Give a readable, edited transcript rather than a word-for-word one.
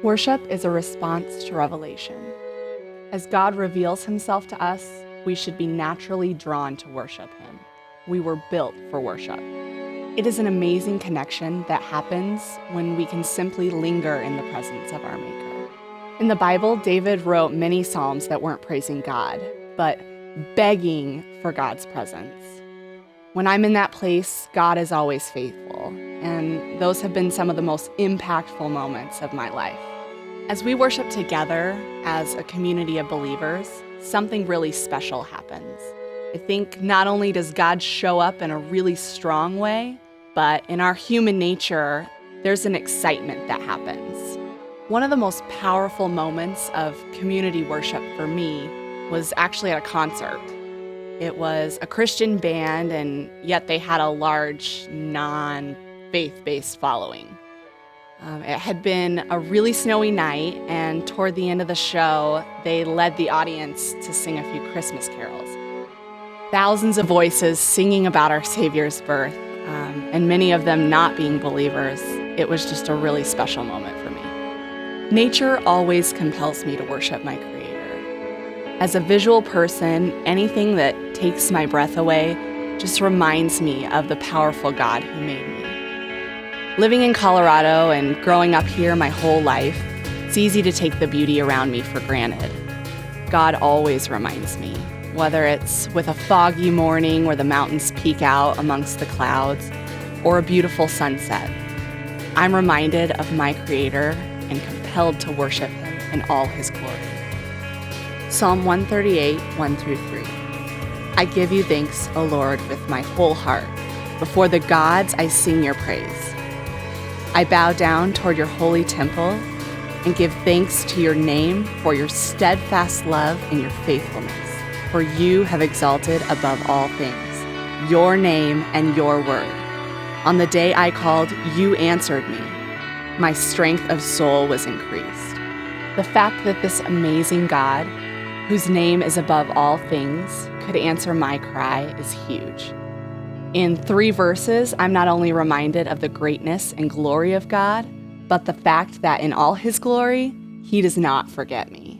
Worship is a response to revelation. As God reveals himself to us, we should be naturally drawn to worship him. We were built for worship. It is an amazing connection that happens when we can simply linger in the presence of our Maker. In the Bible, David wrote many psalms that weren't praising God, but begging for God's presence. When I'm in that place, God is always faithful, and those have been some of the most impactful moments of my life. As we worship together as a community of believers, something really special happens. I think not only does God show up in a really strong way, but in our human nature, there's an excitement that happens. One of the most powerful moments of community worship for me was actually at a concert. It was a Christian band, and yet they had a large non-faith-based following. It had been a really snowy night, and toward the end of the show, they led the audience to sing a few Christmas carols. Thousands of voices singing about our Savior's birth, and many of them not being believers. It was just a really special moment for me. Nature always compels me to worship my Creator. As a visual person, anything that takes my breath away just reminds me of the powerful God who made me. Living in Colorado and growing up here my whole life, it's easy to take the beauty around me for granted. God always reminds me, whether it's with a foggy morning where the mountains peek out amongst the clouds, or a beautiful sunset. I'm reminded of my Creator and compelled to worship him in all his glory. Psalm 138, 1-3. I give you thanks, O Lord, with my whole heart. Before the gods, I sing your praise. I bow down toward your holy temple and give thanks to your name for your steadfast love and your faithfulness. For you have exalted above all things your name and your word. On the day I called, you answered me. My strength of soul was increased. The fact that this amazing God, whose name is above all things, could answer my cry is huge. In 3 verses, I'm not only reminded of the greatness and glory of God, but the fact that in all his glory, he does not forget me.